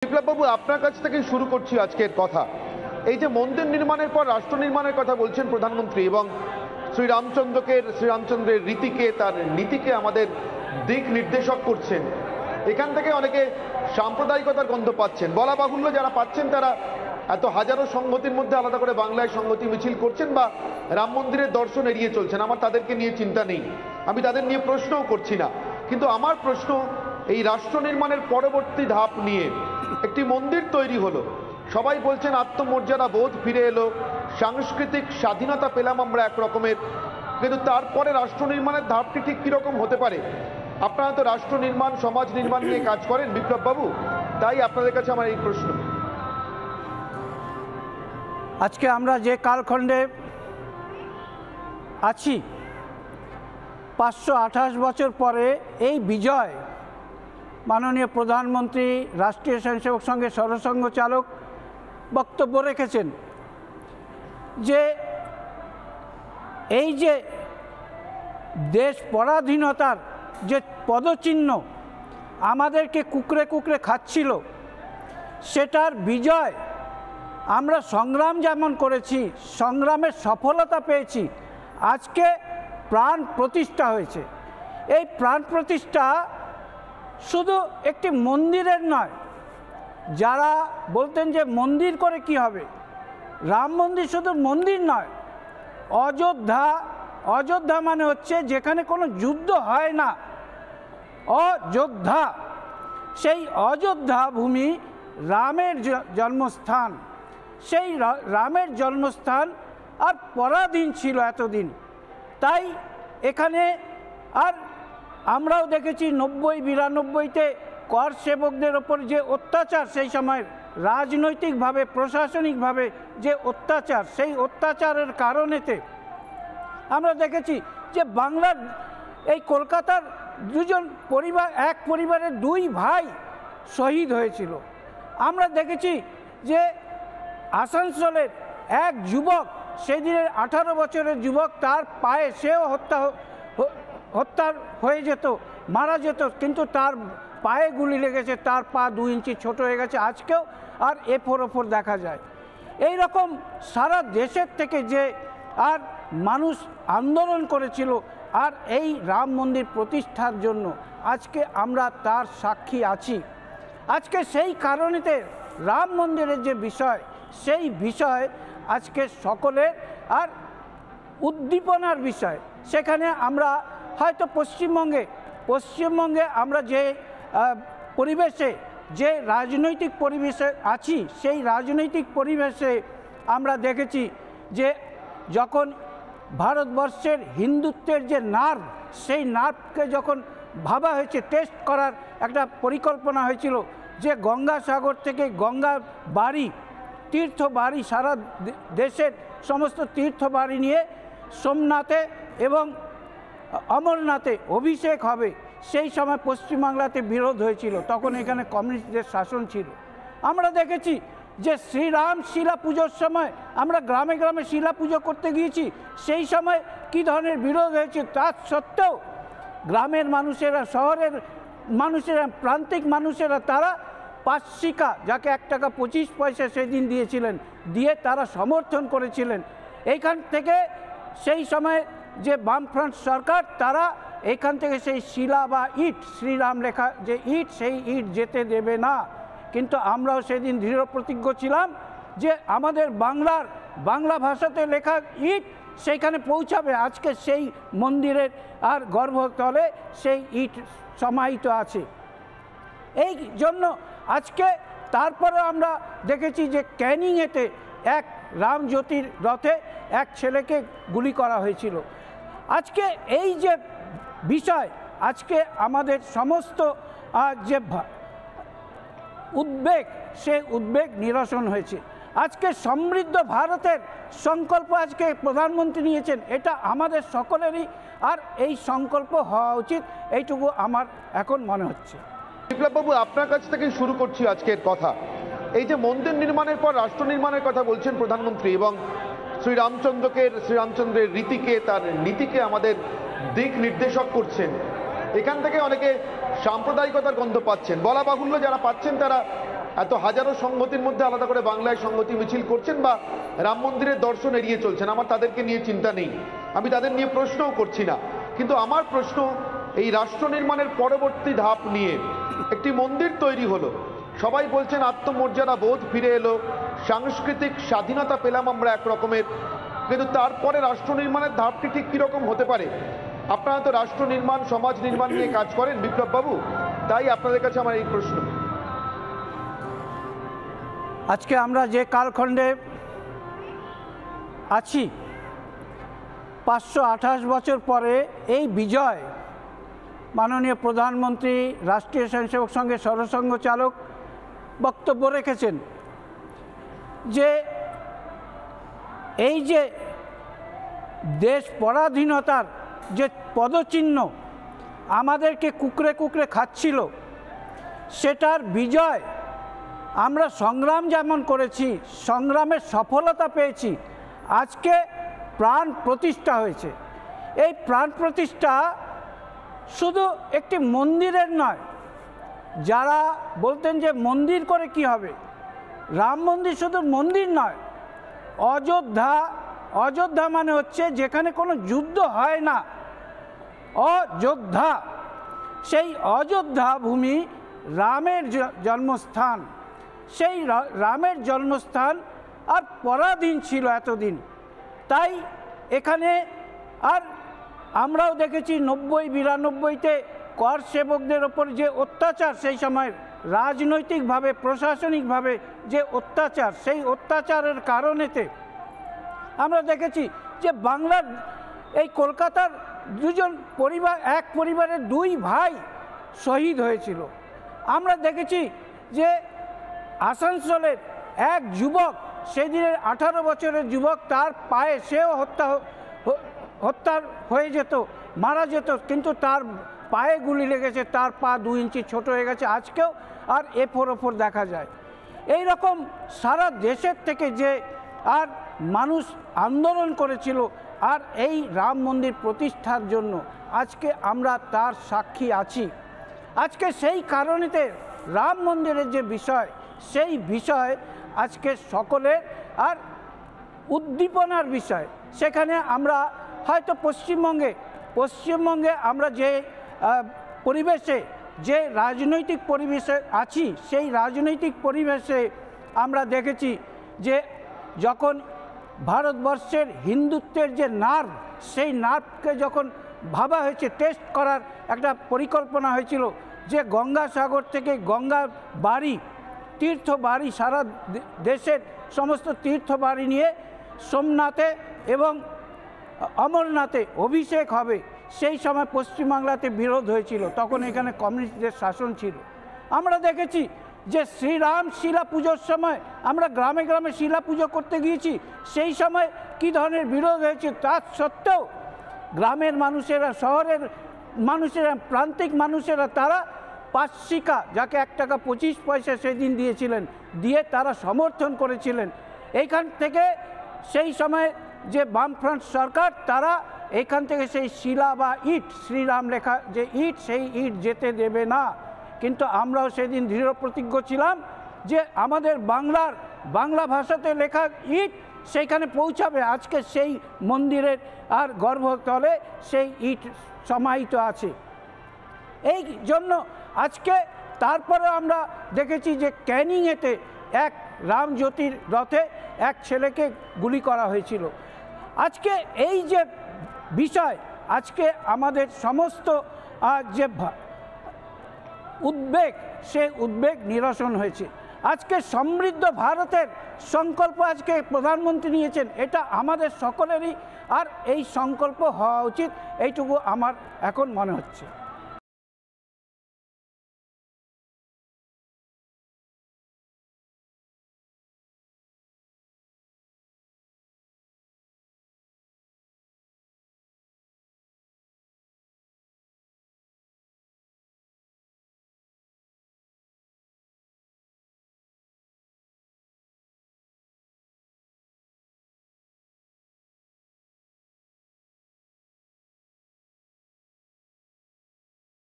বিপ্লববাবু, আপনার কাছ থেকেই শুরু করছি আজকের কথা। এই যে মন্দির নির্মাণের পর রাষ্ট্র নির্মাণের কথা বলছেন প্রধানমন্ত্রী এবং শ্রীরামচন্দ্রের রীতিকে, তার নীতিকে আমাদের দিক নির্দেশক করছেন, এখান থেকে অনেকে সাম্প্রদায়িকতার গন্ধ পাচ্ছেন। বলা বাহুল্য, যারা পাচ্ছেন তারা এত হাজারো সংহতির মধ্যে আলাদা করে বাংলায় সংহতি মিছিল করছেন বা রাম মন্দিরের দর্শন এড়িয়ে চলছেন। আমার তাদেরকে নিয়ে চিন্তা নেই, আমি তাদের নিয়ে প্রশ্নও করছি না। কিন্তু আমার প্রশ্ন এই রাষ্ট্র নির্মাণের পরবর্তী ধাপ নিয়ে। একটি মন্দির তৈরি হলো, সবাই বলছেন আত্মমর্যাদা বোধ ফিরে এলো, সাংস্কৃতিক স্বাধীনতা পেলাম আমরা এক রকমের, কিন্তু তারপরে রাষ্ট্র নির্মাণের ধাপটি ঠিক কিরকম হতে পারে? আপনারা তো রাষ্ট্র নির্মাণ, সমাজ নির্মাণ নিয়ে কাজ করেন বিপ্লববাবু, তাই আপনাদের কাছে আমার এই প্রশ্ন। আজকে আমরা যে কালখণ্ডে আছি, 528 বছর পরে এই বিজয় মাননীয় প্রধানমন্ত্রী রাষ্ট্রীয় স্বয়ংসেবক সংঘের সরসংঘ চালক বক্তব্য রেখেছেন যে এই যে দেশ পরাধীনতার যে পদচিহ্ন আমাদেরকে কুকড়ে কুকড়ে খাচ্ছিল, সেটার বিজয় আমরা সংগ্রাম যেমন করেছি, সংগ্রামের সফলতা পেয়েছি, আজকে প্রাণ প্রতিষ্ঠা হয়েছে। এই প্রাণ প্রতিষ্ঠা শুধু একটি মন্দিরের নয়। যারা বলতেন যে মন্দির করে কি হবে, রাম মন্দির শুধু মন্দির নয়, অযোধ্যা মানে হচ্ছে যেখানে কোনো যুদ্ধ হয় না, অযোধ্যা। সেই অযোধ্যা ভূমি রামের জন্মস্থান। সেই রামের জন্মস্থান আর পরাধীন ছিল এতদিন। তাই এখানে আর আমরাও দেখেছি 90-92-তে কর সেবকদের ওপর যে অত্যাচার, সেই সময় রাজনৈতিকভাবে প্রশাসনিকভাবে যে অত্যাচার, সেই অত্যাচারের কারণেতে আমরা দেখেছি যে বাংলার এই কলকাতার এক পরিবারের 2 ভাই শহীদ হয়েছিল। আমরা দেখেছি যে আসানসোলের এক যুবক, সেদিনের 18 বছরের যুবক, তার পায়ে সেও হত্যা হয়ে যেত, মারা যেত, কিন্তু তার পায়ে গুলি লেগেছে, তার পা 2 ইঞ্চি ছোট হয়ে গেছে, আজকেও আর ওপর দেখা যায়। এই রকম সারা দেশের থেকে যে আর মানুষ আন্দোলন করেছিল আর এই রাম মন্দির প্রতিষ্ঠার জন্য, আজকে আমরা তার সাক্ষী আছি। আজকে সেই কারণেতে রাম মন্দিরের যে বিষয়, সেই বিষয় আজকে সকলের আর উদ্দীপনার বিষয়। সেখানে আমরা হয়তো পশ্চিমবঙ্গে আমরা যে পরিবেশে, যে রাজনৈতিক পরিবেশে আছি, সেই রাজনৈতিক পরিবেশে আমরা দেখেছি যে যখন ভারতবর্ষের হিন্দুত্বের যে নার্ভ, সেই নার্ভকে যখন ভাবা হয়েছে, টেস্ট করার একটা পরিকল্পনা হয়েছিল যে গঙ্গাসাগর থেকে গঙ্গা বাড়ি, তীর্থ বাড়ি, সারা দেশের সমস্ত তীর্থ বাড়ি নিয়ে সোমনাথে এবং অমরনাথে অভিষেক হবে। সেই সময় পশ্চিমবাংলাতে বিরোধ হয়েছিল, তখন এখানে কমিউনিস্টদের শাসন ছিল। আমরা দেখেছি যে শ্রীরাম শিলা পুজোর সময় আমরা গ্রামে গ্রামে শিলা পুজো করতে গিয়েছি, সেই সময় কী ধরনের বিরোধ হয়েছে, তার সত্ত্বেও গ্রামের মানুষেরা, শহরের মানুষেরা, প্রান্তিক মানুষেরা, তারা পাঁচশিকা, যাকে 1 টাকা 25 পয়সা সেদিন দিয়েছিলেন, দিয়ে তারা সমর্থন করেছিলেন। এইখান থেকে সেই সময় যে বামফ্রন্ট সরকার, তারা এইখান থেকে সেই শিলা বা ইট, শ্রীরাম লেখা যে ইট, সেই ইট যেতে দেবে না। কিন্তু আমরাও সেদিন দৃঢ় প্রতিজ্ঞ ছিলাম যে আমাদের বাংলা ভাষাতে লেখা ইট সেইখানে পৌঁছাবে। আজকে সেই মন্দিরের আর গর্ভতলে সেই ইট সমাহিত আছে। এই জন্য আজকে তারপরে আমরা দেখেছি যে ক্যানিংয়েতে এক রামজ্যোতির রথে এক ছেলেকে গুলি করা হয়েছিল। আজকে এই যে বিষয়, আজকে আমাদের সমস্ত যে উদ্বেগ, সেই উদ্বেগ নিরসন হয়েছে। আজকে সমৃদ্ধ ভারতের সংকল্প আজকে প্রধানমন্ত্রী নিয়েছেন, এটা আমাদের সকলেরই, আর এই সংকল্প হওয়া উচিত, এইটুকু আমার এখন মনে হচ্ছে। বিপ্লববাবু, আপনার কাছ থেকেই শুরু করছি আজকের কথা। এই যে মন্দির নির্মাণের পর রাষ্ট্র নির্মাণের কথা বলছেন প্রধানমন্ত্রী এবং শ্রীরামচন্দ্রের রীতিকে, তার নীতিকে আমাদের দিক নির্দেশক করছেন, এখান থেকে অনেকে সাম্প্রদায়িকতার গন্ধ পাচ্ছেন। বলা বাহুল্য, যারা পাচ্ছেন তারা এত হাজারো সংহতির মধ্যে আলাদা করে বাংলায় সংহতি মিছিল করছেন বা রাম মন্দিরের দর্শন এড়িয়ে চলছেন, আমার তাদেরকে নিয়ে চিন্তা নেই, আমি তাদের নিয়ে প্রশ্নও করছি না। কিন্তু আমার প্রশ্ন, এই রাষ্ট্র নির্মাণের পরবর্তী ধাপ নিয়ে একটি মন্দির তৈরি হলো, সবাই বলছেন আত্মমর্যাদা বোধ ফিরে এলো, সাংস্কৃতিক স্বাধীনতা পেলাম আমরা এক রকমের, কিন্তু তারপরে রাষ্ট্র নির্মাণের ধাপটি ঠিক কীরকম হতে পারে? আপনারা তো রাষ্ট্র নির্মাণ সমাজ নির্মাণ নিয়ে কাজ করেন বিপ্লব বাবু, তাই আপনাদের কাছে আমার এই প্রশ্ন। আজকে আমরা যে কালখণ্ডে আছি, 528 বছর পরে এই বিজয়, মাননীয় প্রধানমন্ত্রী রাষ্ট্রীয় স্বয়ংসেবক সংঘের সরসংঘ চালক বক্তব্য রেখেছেন যে এই যে দেশ পরাধীনতার যে পদচিহ্ন আমাদেরকে কুকড়ে কুকড়ে খাচ্ছিল, সেটার বিজয় আমরা সংগ্রাম যেমন করেছি, সংগ্রামের সফলতা পেয়েছি, আজকে প্রাণ প্রতিষ্ঠা হয়েছে। এই প্রাণ প্রতিষ্ঠা শুধু একটি মন্দিরের নয়। যারা বলতেন যে মন্দির করে কি হবে, রাম মন্দির শুধু মন্দির নয়, অযোধ্যা, অযোধ্যা মানে হচ্ছে যেখানে কোনো যুদ্ধ হয় না, অযোধ্যা। সেই অযোধ্যা ভূমি রামের জন্মস্থান, সেই রামের জন্মস্থান আর পরাধীন ছিল এতদিন। তাই এখানে আর আমরাও দেখেছি 90-92-তে কর সেবকদের ওপর যে অত্যাচার, সেই সময় রাজনৈতিকভাবে প্রশাসনিকভাবে যে অত্যাচার, সেই অত্যাচারের কারণেতে আমরা দেখেছি যে বাংলার এই কলকাতার দুজন পরিবার, এক পরিবারের 2 ভাই শহীদ হয়েছিল। আমরা দেখেছি যে আসানসোলের এক যুবক, সেদিনের 18 বছরের যুবক, তার পায়ে সেও হত্যা হয়ে যেত, মারা যেত, কিন্তু তার পায়ে গুলি লেগেছে, তার পা 2 ইঞ্চি ছোট হয়ে গেছে, আজকেও আর এফোর দেখা যায়। এই রকম সারা দেশের থেকে যে আর মানুষ আন্দোলন করেছিল আর এই রাম মন্দির প্রতিষ্ঠার জন্য, আজকে আমরা তার সাক্ষী আছি। আজকে সেই কারণেতে রাম মন্দিরের যে বিষয়, সেই বিষয় আজকে সকলের আর উদ্দীপনার বিষয়। সেখানে আমরা হয়তো পশ্চিমবঙ্গে আমরা যে পরিবেশে, যে রাজনৈতিক পরিবেশে আছি, সেই রাজনৈতিক পরিবেশে আমরা দেখেছি যে যখন ভারতবর্ষের হিন্দুত্বের যে নার্ভ, সেই নার্ভকে যখন ভাবা হয়েছে, টেস্ট করার একটা পরিকল্পনা হয়েছিল, যে গঙ্গাসাগর থেকে গঙ্গা বাড়ি, তীর্থ বাড়ি, সারা দেশের সমস্ত তীর্থ বাড়ি নিয়ে সোমনাথে এবং অমরনাথে অভিষেক হবে। সেই সময় পশ্চিমবাংলাতে বিরোধ হয়েছিল, তখন এখানে কমিউনিস্টদের শাসন ছিল। আমরা দেখেছি যে শ্রীরাম শিলা পুজোর সময় আমরা গ্রামে গ্রামে শিলা পুজো করতে গিয়েছি, সেই সময় কী ধরনের বিরোধ হয়েছে, তার সত্ত্বেও গ্রামের মানুষেরা, শহরের মানুষেরা, প্রান্তিক মানুষেরা, তারা পাঁচশিকা, যাকে 1 টাকা 25 পয়সা সেদিন দিয়েছিলেন, দিয়ে তারা সমর্থন করেছিলেন। এইখান থেকে সেই সময় যে বামফ্রন্ট সরকার, তারা এইখান থেকে সেই শিলা বা ইট, শ্রীরাম লেখা যে ইট, সেই ইট যেতে দেবে না। কিন্তু আমরাও সেদিন দৃঢ় প্রতিজ্ঞ ছিলাম যে আমাদের বাংলা ভাষাতে লেখা ইট সেইখানে পৌঁছাবে। আজকে সেই মন্দিরের আর গর্ভতলে সেই ইট সমাহিত আছে। এই জন্য আজকে তারপরে আমরা দেখেছি যে ক্যানিংয়েতে এক রামজ্যোতির রথে এক ছেলেকে গুলি করা হয়েছিল। আজকে এই যে বিষয়, আজকে আমাদের সমস্ত যে উদ্বেগ, সে উদ্বেগ নিরসন হয়েছে। আজকে সমৃদ্ধ ভারতের সংকল্প আজকে প্রধানমন্ত্রী নিয়েছেন, এটা আমাদের সকলেরই, আর এই সংকল্প হওয়া উচিত, এইটুকু আমার এখন মনে হচ্ছে।